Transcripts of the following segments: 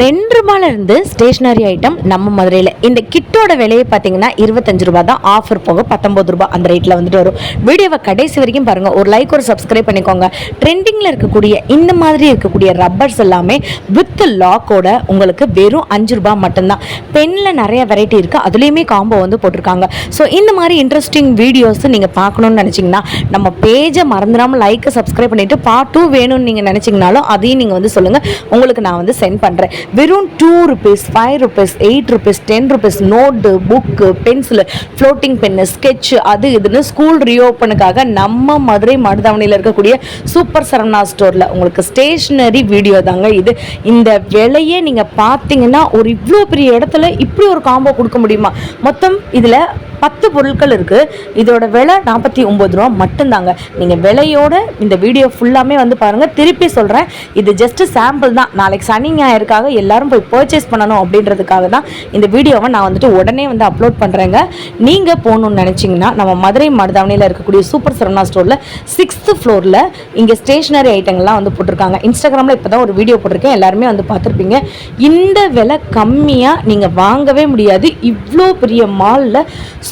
2 ரூபாயிலிருந்து stationery item நம்ம மதுரையில். இந்த கிட்டோட விலையை பார்த்தீங்கன்னா 25 ரூபா தான், ஆஃபர் போக 19 ரூபா அந்த ரேட்டில் வந்துட்டு வரும். வீடியோவை கடைசி வரைக்கும் பாருங்கள், ஒரு லைக் ஒரு சப்ஸ்கிரைப் பண்ணிக்கோங்க. ட்ரெண்டிங்கில் இருக்கக்கூடிய இந்த மாதிரி இருக்கக்கூடிய ரப்பர்ஸ் எல்லாமே வித் லாக்கோட உங்களுக்கு வெறும் 5 ரூபா மட்டும்தான். பெனில் நிறைய வெரைட்டி இருக்குது, அதுலேயுமே காம்போ வந்து போட்டிருக்காங்க. ஸோ இந்த மாதிரி இன்ட்ரெஸ்டிங் வீடியோஸ் நீங்கள் பார்க்கணுன்னு நினச்சிங்கன்னா நம்ம பேஜை மறந்துடாமல் லைக் சப்ஸ்கிரைப் பண்ணிவிட்டு பார்ட் 2 வேணும்னு நீங்கள் நினச்சிங்கனாலும் அதையும் நீங்கள் வந்து சொல்லுங்கள், உங்களுக்கு நான் வந்து சென்ட் பண்ணுறேன். வெறும் 2 rupees, 5 rupees, 8 rupees, 10 rupees note, book, pencil, floating pen, sketch, அது இதுன்னு ஸ்கூல் ரீஓப்பனுக்காக நம்ம மதுரை மருதாவணியில் இருக்கக்கூடிய சூப்பர் சரவணா ஸ்டோரில் உங்களுக்கு ஸ்டேஷ்னரி வீடியோ தாங்க இது. இந்த விலையே நீங்கள் பார்த்தீங்கன்னா ஒரு இவ்வளோ பெரிய இடத்துல இப்படி ஒரு காம்போ கொடுக்க முடியுமா? மொத்தம் இதில் 10 பொருட்கள் இருக்குது. இதோட விலை 49 ரூபா மட்டும்தாங்க. நீங்கள் விலையோட இந்த வீடியோ ஃபுல்லாமே வந்து பாருங்கள். திருப்பி சொல்கிறேன், இது ஜஸ்ட்டு சாம்பிள் தான். நாளைக்கு சனி ஞாயிறுக்காக எல்லாரும் போய் பர்ச்சேஸ் பண்ணணும் அப்படின்றதுக்காக தான் இந்த வீடியோவை நான் வந்துட்டு உடனே வந்து அப்லோட் பண்ணுறேங்க. நீங்கள் போகணுன்னு நினச்சிங்கன்னா நம்ம மதுரை மருதாவணியில் இருக்கக்கூடிய சூப்பர் சரவணா ஸ்டோரில் 6th ஃப்ளோரில் இங்கே ஸ்டேஷ்னரி ஐட்டங்கள்லாம் வந்து போட்டிருக்காங்க. இன்ஸ்டாகிராமில் இப்போ தான் ஒரு வீடியோ போட்டிருக்கேன், எல்லாருமே வந்து பார்த்துருப்பீங்க. இந்த விலை கம்மியாக நீங்கள் வாங்கவே முடியாது. இவ்வளோ பெரிய மாலில்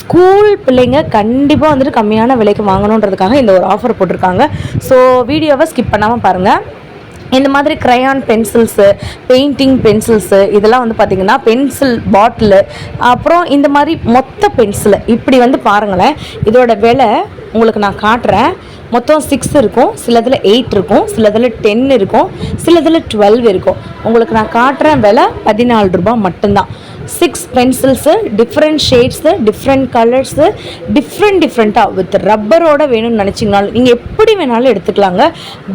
ஸ்கூல் பிள்ளைங்க கண்டிப்பாக வந்துட்டு கம்மியான விலைக்கு வாங்கணுன்றதுக்காக இந்த ஒரு ஆஃபர் போட்டிருக்காங்க. ஸோ வீடியோவை ஸ்கிப் பண்ணாமல் பாருங்கள். இந்த மாதிரி க்ரையான் பென்சில்ஸு, பெயிண்டிங் பென்சில்ஸு, இதெல்லாம் வந்து பார்த்திங்கன்னா பென்சில் பாட்டிலு, அப்புறம் இந்த மாதிரி மொத்த பென்சிலு இப்படி வந்து பாருங்களேன். இதோட விலை உங்களுக்கு நான் காட்டுறேன். மொத்தம் 6 இருக்கும், சிலதில் 8 இருக்கும், சிலதில் 10 இருக்கும், சிலதில் 12 இருக்கும். உங்களுக்கு நான் காட்டுறேன், விலை 14 ரூபா மட்டும்தான். 6 pencils, different shades, different colours, டிஃப்ரெண்ட்டாக வித் ரப்பரோட வேணும்னு நினச்சிங்கனாலும் நீங்கள் எப்படி வேணாலும் எடுத்துக்கலாங்க.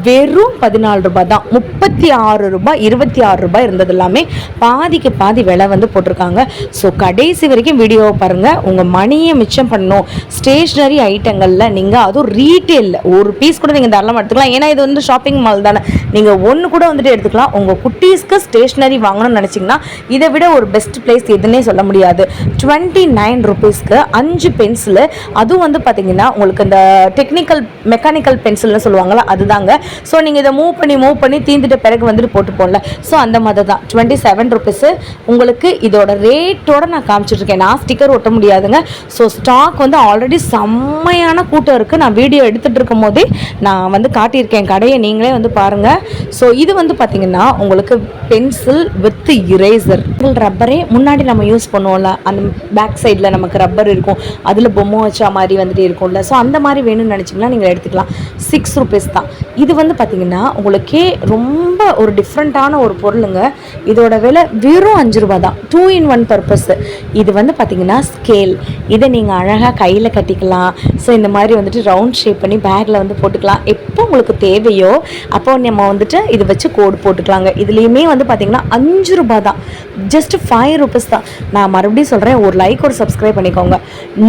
வெறும் 14 ரூபா தான். 36 ரூபா, 26 ரூபாய் இருந்தது எல்லாமே பாதிக்கு பாதி விலை வந்து போட்டிருக்காங்க. ஸோ கடைசி வரைக்கும் வீடியோவை பாருங்கள். உங்கள் மணியை மிச்சம் பண்ணணும். ஸ்டேஷ்னரி ஐட்டங்களில் நீங்கள் அதுவும் ரீட்டெயிலில் ஒரு பீஸ் கூட நீங்கள் தாராளமாக எடுத்துக்கலாம். ஏன்னா இது வந்து ஷாப்பிங் மால் தானே, நீங்கள் ஒன்று கூட வந்துட்டு எடுத்துக்கலாம். உங்கள் குட்டீஸ்க்கு ஸ்டேஷ்னரி வாங்கணும்னு நினச்சிங்கன்னா இதை விட ஒரு பெஸ்ட் பிளேஸ் எதுன்னே சொல்ல முடியாது. 29 ருபீஸ்க்கு 5 பென்சிலு, அதுவும் வந்து பார்த்தீங்கன்னா உங்களுக்கு இந்த மெக்கானிக்கல் பென்சில்னு சொல்லுவாங்கள்ல அதுதாங்க. ஸோ நீங்கள் இதை மூவ் பண்ணி தீந்துட்ட பிறகு வந்துட்டு போட்டு போடல. ஸோ அந்த மாதிரி தான் 27 ருபீஸு. உங்களுக்கு இதோட ரேட்டோடு நான் காமிச்சிட்ருக்கேன். நான் ஸ்டிக்கர் ஒட்ட முடியாதுங்க. ஸோ ஸ்டாக் வந்து ஆல்ரெடி செம்மையான கூட்டம் இருக்குது. நான் வீடியோ எடுத்துகிட்டு இருக்கும் போதே நான் வந்து காட்டியிருக்கேன் கடையை, நீங்களே வந்து பாருங்கள். ஸோ இது வந்து பார்த்தீங்கன்னா உங்களுக்கு பென்சில் வித் இரேசர், ரப்பரே முன்னாடி நம்ம யூஸ் பண்ணுவோம்ல, அந்த பேக் சைடில் நமக்கு ரப்பர் இருக்கும், அதில் பொம்மை வச்சா மாதிரி வந்துட்டு இருக்கும்ல. ஸோ அந்த மாதிரி வேணும்னு நினச்சிங்கன்னா நீங்கள் எடுத்துக்கலாம். 6 ருபீஸ் தான். இது வந்து பார்த்திங்கன்னா உங்களுக்கே ரொம்ப ஒரு டிஃப்ரெண்ட்டான ஒரு பொருளுங்க. இதோட விலை வெறும் 5 ரூபா தான். 2 in 1 பர்பஸ். இது வந்து பார்த்திங்கன்னா ஸ்கேல். இதை நீங்கள் அழகாக கையில் கட்டிக்கலாம். ஸோ இந்த மாதிரி வந்துட்டு ரவுண்ட் ஷேப் பண்ணி பேக்கில் வந்து போட்டுக்கலாம். எப்போ உங்களுக்கு தேவையோ அப்போ நம்ம வந்துட்டு இதை வச்சு கோடு போட்டுக்கலாங்க. இதுலேயுமே வந்து பார்த்திங்கன்னா 5 ரூபா தான். ஜஸ்ட் 5 ருபீஸ் தான். நான் மறுபடியும் சொல்கிறேன், ஒரு லைக் ஒரு சப்ஸ்கிரைப் பண்ணிக்கோங்க.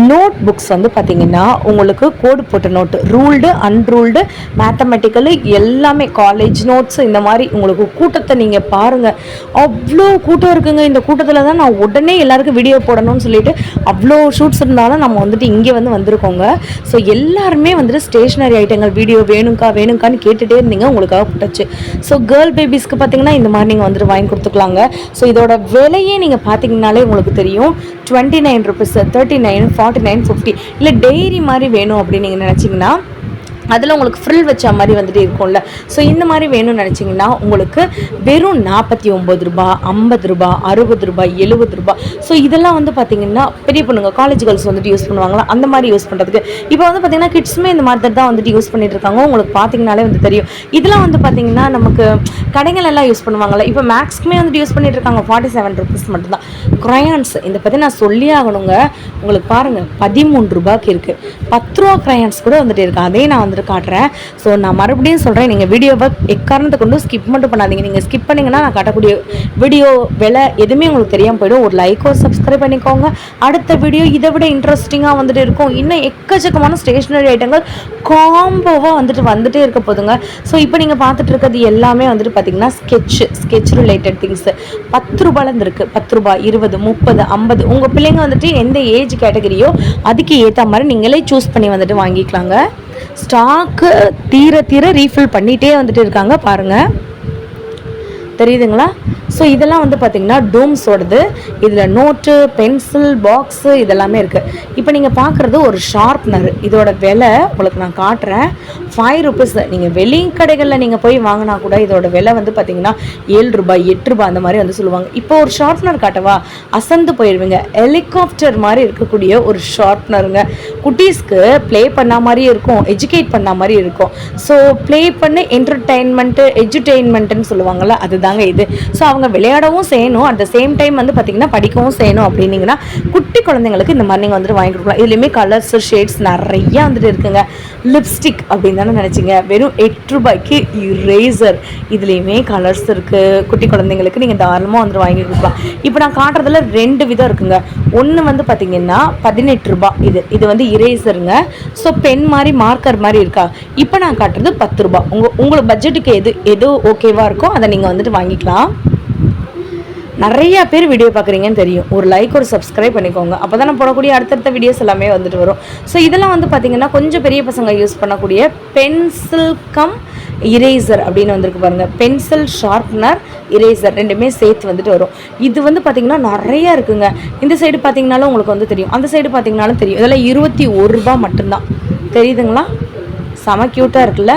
நோட் புக்ஸ் வந்து பார்த்திங்கன்னா உங்களுக்கு கோடு போட்ட நோட்டு, ரூல்டு அன்ரூல்டு, மேத்தமெட்டிக்கலு எல்லாமே, காலேஜ் நோட்ஸு, இந்த மாதிரி உங்களுக்கு கூட்டத்தை நீங்கள் பாருங்கள். அவ்வளோ கூட்டம் இருக்குங்க. இந்த கூட்டத்தில் தான் நான் உடனே எல்லாருக்கும் வீடியோ போடணும்னு சொல்லிட்டு அவ்வளோ ஷூட்ஸ் இருந்தாலும் நம்ம வந்துட்டு இங்கே வந்திருக்கோங்க. ஸோ எல்லாருமே வந்துட்டு ஸ்டேஷ்னரி ஐட்டங்கள் வீடியோ வேணுங்கான்னு கேட்டுகிட்டே இருந்தீங்க, உங்களுக்காக போட்டாச்சு. ஸோ கேர்ள் பேபிஸ்க்கு பார்த்தீங்கன்னா இந்த மாதிரி நீங்கள் வந்துட்டு வாங்கி கொடுத்துக்கலாங்க. ஸோ இதோட விலையே நீங்கள் பார்த்தீங்கன்னாலே உங்களுக்கு தெரியும். 29 ருபீஸ், 39, 49, 50. இல்லை டெய்ரி மாதிரி வேணும் அப்படின்னு நீங்கள் நினச்சிங்கன்னா அதில் உங்களுக்கு ஃப்ரில் வச்ச மாதிரி வந்துட்டு இருக்கும்ல. ஸோ இந்த மாதிரி வேணும்னு நினச்சிங்கன்னா உங்களுக்கு வெறும் 49 ரூபா, 50 ரூபா, 60 ரூபா, 70 ரூபா. ஸோ இதெல்லாம் வந்து பார்த்திங்கன்னா பெரிய பொண்ணுங்க, காலேஜ் கேர்ள்ஸ் வந்துட்டு யூஸ் பண்ணுவாங்களா, அந்த மாதிரி யூஸ் பண்ணுறதுக்கு. இப்போ வந்து பார்த்திங்கன்னா கிட்ஸுமே இந்த மாதிரி தான் வந்துட்டு யூஸ் பண்ணிட்டு இருக்காங்க. உங்களுக்கு பார்த்திங்கனாலே வந்து தெரியும். இதெல்லாம் வந்து பார்த்திங்கன்னா நமக்கு கடைகள் எல்லாம் யூஸ் பண்ணுவாங்கள்ல, இப்போ மேக்ஸ்க்குமே வந்துட்டு யூஸ் பண்ணிட்டு இருக்காங்க. 47 ருபீஸ் மட்டும்தான். க்ரையான்ஸ் இதை பற்றி நான் சொல்லி ஆகணுங்க. உங்களுக்கு பாருங்கள் 13 ரூபாய்க்கு இருக்குது. 10 ரூபா க்ரையான்ஸ் கூட வந்துட்டு இருக்குது. அதே நான் வந்து காட்டுறேன். ஸோ நான் மறுபடியும் சொல்கிறேன், நீங்கள் வீடியோவை எக்காரணத்தை கொண்டு ஸ்கிப் மட்டும் பண்ணாதீங்க. நீங்கள் ஸ்கிப் பண்ணிங்கன்னா நான் காட்டக்கூடிய வீடியோ விலை எதுவுமே உங்களுக்கு தெரியாமல் போயிடும். ஒரு லைக் ஒரு சப்ஸ்கிரைப் பண்ணிக்கோங்க. அடுத்த வீடியோ இதை விட இன்ட்ரெஸ்டிங்காக வந்துட்டு இருக்கும். இன்னும் எக்கச்சக்கமான ஸ்டேஷ்னரி ஐட்டங்கள் காம்போவாக வந்துட்டே இருக்க போதுங்க. ஸோ இப்போ நீங்கள் பார்த்துட்டு இருக்கிறது எல்லாமே வந்துட்டு பார்த்தீங்கன்னா ஸ்கெட்ச் ரிலேட்டட் திங்ஸு. 10 ரூபாயிலேருந்து இருக்குது. 10 ரூபாய், 20, 30, 50. உங்கள் பிள்ளைங்க வந்துட்டு எந்த ஏஜ் கேட்டகரியோ அதுக்கு ஏற்ற மாதிரி நீங்களே சூஸ் பண்ணி வந்துட்டு வாங்கிக்கலாங்க. ஸ்டாக்கு தீர ரீஃபில் பண்ணிகிட்டே வந்துட்டு இருக்காங்க பாருங்கள். தெரியுதுங்களா? ஸோ இதெல்லாம் வந்து பார்த்திங்கன்னா டூம்ஸோடது. இதில் நோட்டு, பென்சில், பாக்ஸு இதெல்லாமே இருக்குது. இப்போ நீங்கள் பார்க்குறது ஒரு ஷார்ப்னர். இதோட விலை உங்களுக்கு நான் காட்டுறேன். 5 ருபீஸ். நீங்கள் வெளி கடைகளில் நீங்கள் போய் வாங்கினா கூட இதோட விலை வந்து பார்த்திங்கன்னா 7 ரூபாய் 8 ரூபாய் அந்த மாதிரி வந்து சொல்லுவாங்க. இப்போ ஒரு ஷார்ப்னர் காட்டவா, அசந்து போயிடுவீங்க. ஹெலிகாப்டர் மாதிரி இருக்கக்கூடிய ஒரு ஷார்ப்னருங்க. குட்டீஸ்க்கு ப்ளே பண்ண மாதிரியே இருக்கும், எஜுகேட் பண்ண மாதிரி இருக்கும். ஸோ ப்ளே பண்ணி எஜுடெயின்மெண்ட்டுன்னு சொல்லுவாங்கள்ல, அதுதாங்க இது. ஸோ அவங்க விளையாடவும் செய்யணும், அட் த சேம் டைம் வந்து பார்த்திங்கன்னா படிக்கவும் செய்யணும். அப்படின்னீங்கன்னா குட்டி குழந்தைங்களுக்கு இந்த மாதிரி நீங்கள் வந்துட்டு வாங்கி கொடுக்கலாம். இதுலேயுமே கலர்ஸ், ஷேட்ஸ் நிறையா வந்துட்டு இருக்குங்க. லிப்ஸ்டிக் அப்படின்னு தானே நினச்சிங்க, வெறும் 8 ரூபாய்க்கு இரேசர். இதுலேயுமே கலர்ஸ் இருக்குது. குட்டி குழந்தைங்களுக்கு நீங்கள் தாராளமாக வந்துட்டு வாங்கி கொடுக்கலாம். இப்போ நான் காட்டுறதுல 2 விதம் இருக்குங்க. ஒன்று வந்து பார்த்திங்கன்னா 18 ரூபாய். இது வந்து இரேசருங்க. ஸோ பென் மாதிரி மார்க்கர் மாதிரி இருக்கா. இப்போ நான் காட்டுறது 10 ரூபாய். உங்களுக்கு பட்ஜெட்டுக்கு எது ஓகேவாக இருக்கோ அதை நீங்கள் வந்துட்டு வாங்கிக்கலாம். நிறையா பேர் வீடியோ பார்க்குறீங்கன்னு தெரியும். ஒரு லைக், ஒரு சப்ஸ்கிரைப் பண்ணிக்கோங்க. அப்போ தான் நான் போடக்கூடிய அடுத்தடுத்த வீடியோஸ் எல்லாமே வந்துட்டு வரும். ஸோ இதெல்லாம் வந்து பார்த்திங்கன்னா கொஞ்சம் பெரிய பசங்க யூஸ் பண்ணக்கூடிய பென்சில் கம் இரேசர் அப்படின்னு வந்திருக்கு பாருங்கள். பென்சில் ஷார்ப்னர், இரேசர் ரெண்டுமே சேர்த்து வந்துட்டு வரும். இது வந்து பார்த்திங்கன்னா நிறையா இருக்குங்க. இந்த சைடு பார்த்திங்கனாலும் உங்களுக்கு வந்து தெரியும், அந்த சைடு பார்த்திங்கனாலும் தெரியும். இதெல்லாம் 21 ரூபாய் மட்டும்தான். தெரியுதுங்களா? செம க்யூட்டாக இருக்குல்ல.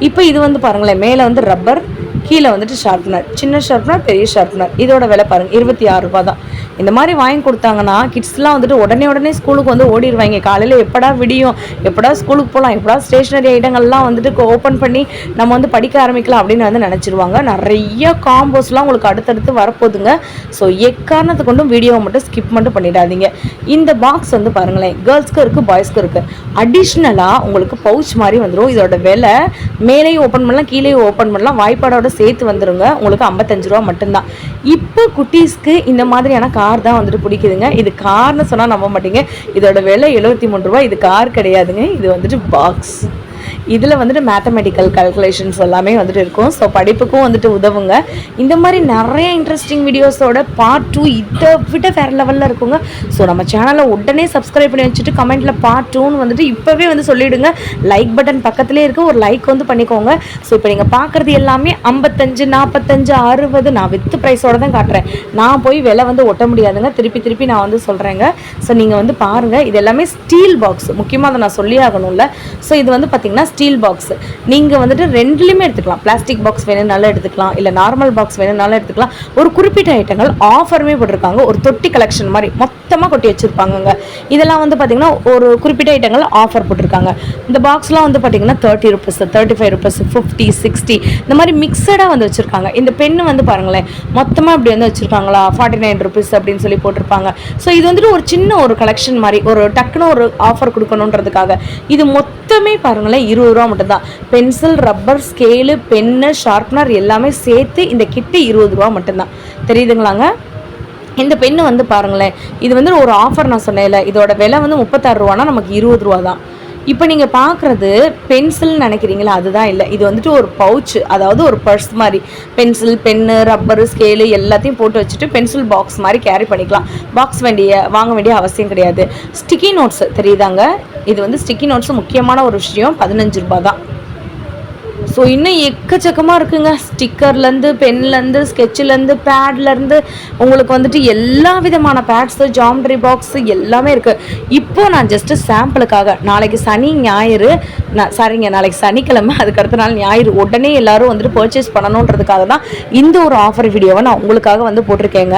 இப்போ இது வந்து பாருங்களேன், மேலே வந்து ரப்பர், கீழே வந்துட்டு ஷார்ப்னர். சின்ன ஷார்ப்னர், பெரிய ஷார்ப்னர். இதோட விலை பாருங்கள் 26 ரூபா தான். இந்த மாதிரி வாங்கி கொடுத்தாங்கன்னா கிட்ஸ்லாம் வந்துட்டு உடனே ஸ்கூலுக்கு வந்து ஓடிடுவாங்க. காலையில் எப்படா விடியும், எப்படா ஸ்கூலுக்கு போகலாம், எப்படா ஸ்டேஷ்னரி ஐட்டங்கள்லாம் வந்துட்டு ஓப்பன் பண்ணி நம்ம வந்து படிக்க ஆரம்பிக்கலாம் அப்படின்னு வந்து நினச்சிருவாங்க. நிறைய காம்போஸ்லாம் உங்களுக்கு அடுத்தடுத்து வரப்போகுதுங்க. ஸோ எக்காரணத்தை கொண்டும் வீடியோவை மட்டும் ஸ்கிப் மட்டும் பண்ணிடாதீங்க. இந்த பாக்ஸ் வந்து பாருங்களேன், கேர்ள்ஸ்க்கு இருக்குது, பாய்ஸ்க்கு இருக்குது. அடிஷ்னலாக உங்களுக்கு பவுச் மாதிரி வந்துடும். இதோட விலை மேலேயும் ஓப்பன் பண்ணலாம், கீழேயும் ஓப்பன் பண்ணலாம், வாய்ப்பாடோட சேர்த்து வந்துருங்க. உங்களுக்கு 55 ரூபா மட்டும்தான். இப்போ குட்டீஸ்க்கு இந்த மாதிரியான கார் தான் வந்துட்டு பிடிக்குதுங்க. இது கார்னு சொன்னால் நம்ப மாட்டீங்க. இதோட விலை 73 ரூபா. இது கார் கிடையாதுங்க, இது வந்துட்டு பாக்ஸ். இதில் வந்துட்டு மேத்தமெட்டிக்கல் கால்குலேஷன்ஸ் எல்லாமே வந்துட்டு இருக்கும். ஸோ படிப்புக்கும் வந்துட்டு உதவுங்க. இந்த மாதிரி நிறைய இன்ட்ரெஸ்டிங் வீடியோஸோட பார்ட் 2 இதை விட வேறு லெவலில் இருக்குங்க. ஸோ நம்ம சேனலை உடனே சப்ஸ்கிரைப் பண்ணி வச்சுட்டு கமெண்ட்டில் பார்ட் 2ன்னு வந்துட்டு இப்போவே வந்து சொல்லிவிடுங்க. லைக் பட்டன் பக்கத்துலேயே இருக்குது, ஒரு லைக் வந்து பண்ணிக்கோங்க. ஸோ இப்போ நீங்கள் பார்க்குறது எல்லாமே 55, 45, 60 நான் வித்து ப்ரைஸோடு தான் காட்டுறேன். நான் போய் விலை வந்து ஒட்ட முடியாதுங்க. திருப்பி நான் வந்து சொல்கிறேங்க. ஸோ நீங்கள் வந்து பாருங்கள். இது எல்லாமே ஸ்டீல் பாக்ஸ், முக்கியமாக அதை நான் சொல்லி ஆகணும்ல. ஸோ இது வந்து பார்த்திங்கன்னா ஸ்டீல் பாக்ஸ். நீங்கள் வந்துட்டு ரெண்டுலேயுமே எடுத்துக்கலாம். பிளாஸ்டிக் பாக்ஸ் வேணும்னாலும் எடுத்துக்கலாம், இல்லை நார்மல் பாக்ஸ் வேணும்னாலும் எடுத்துக்கலாம். ஒரு குறிப்பிட்ட ஐட்டங்கள் ஆஃபருமே போட்டிருக்காங்க. ஒரு தொட்டி கலெக்ஷன் மாதிரி மொத்தமாக கொட்டி வச்சுருப்பாங்கங்க. இதெல்லாம் வந்து பார்த்திங்கன்னா ஒரு குறிப்பிட்ட ஐட்டங்கள் ஆஃபர் போட்டிருக்காங்க. இந்த பாக்ஸ்லாம் வந்து பார்த்திங்கன்னா 30 ருபீஸ், 35 ருபீஸ், 50, 60 இந்த மாதிரி மிக்சடாக வந்து வச்சுருக்காங்க. இந்த பெண்ணு வந்து பாருங்களேன், மொத்தமாக இப்படி வந்து வச்சுருக்காங்களா, 49 ருபீஸ் அப்படின்னு சொல்லி போட்டிருப்பாங்க. ஸோ இது வந்துட்டு ஒரு சின்ன ஒரு கலெக்ஷன் மாதிரி, ஒரு டக்குன்னு ஒரு ஆஃபர் கொடுக்கணுன்றதுக்காக. இது மொத்தமே பாருங்களேன் 20 ரூபா மட்டும்தான். Pencil, rubber, scale, pen, sharpener எல்லாமே சேர்த்து இந்த கிட்டு 20 ரூபா மட்டும்தான். தெரியுதுங்களாங்க? இந்த பெண்ணு வந்து பாருங்களேன், இது வந்து ஒரு ஆஃபர் நான் சொன்னேன்ல, இதோட விலை வந்து 36 ரூபானா நமக்கு 20 ரூபா தான். இப்போ நீங்கள் பார்க்குறது பென்சில்னு நினைக்கிறீங்களா, அதுதான் இல்லை. இது வந்துட்டு ஒரு பவுச்சு, அதாவது ஒரு பர்ஸ் மாதிரி. பென்சில், பென்னு, ரப்பரு, ஸ்கேலு எல்லாத்தையும் போட்டு வச்சுட்டு பென்சில் பாக்ஸ் மாதிரி கேரி பண்ணிக்கலாம். பாக்ஸ் வாங்க வேண்டிய அவசியம் கிடையாது. ஸ்டிக்கி நோட்ஸ் தெரியுதாங்க, இது வந்து ஸ்டிக்கி நோட்ஸ் முக்கியமான ஒரு விஷயம். 15 ரூபா தான். ஸோ இன்னும் எக்கச்சக்கமாக இருக்குங்க. ஸ்டிக்கர்லேருந்து, பென்லேருந்து, ஸ்கெட்சிலேருந்து, பேட்லேருந்து உங்களுக்கு வந்துட்டு எல்லா விதமான பேட்ஸு, ஜாமெட்ரி பாக்ஸு எல்லாமே இருக்குது. இப்போது நான் ஜஸ்ட்டு சாம்பிளுக்காக, நாளைக்கு சனி ஞாயிறு, நாளைக்கு சனிக்கிழமை, அதுக்கடுத்த நாள் ஞாயிறு, உடனே எல்லோரும் வந்துட்டு பர்ச்சேஸ் பண்ணணுன்றதுக்காக தான் இந்த ஒரு ஆஃபர் வீடியோவை நான் உங்களுக்காக வந்து போட்டிருக்கேங்க.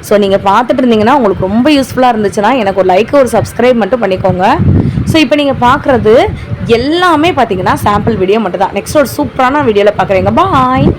ஸோ நீங்கள் பார்த்துட்டு இருந்தீங்கன்னா உங்களுக்கு ரொம்ப யூஸ்ஃபுல்லாக இருந்துச்சுன்னா எனக்கு ஒரு லைக், ஒரு சப்ஸ்கிரைப் மட்டும் பண்ணிக்கோங்க. ஸோ இப்போ நீங்கள் பார்க்குறது எல்லாமே பார்த்தீங்கன்னா சாம்பிள் வீடியோ மட்டும் தான். நெக்ஸ்ட் ஒரு சூப்பரான வீடியோவில் பார்க்குறேங்க. பாய்.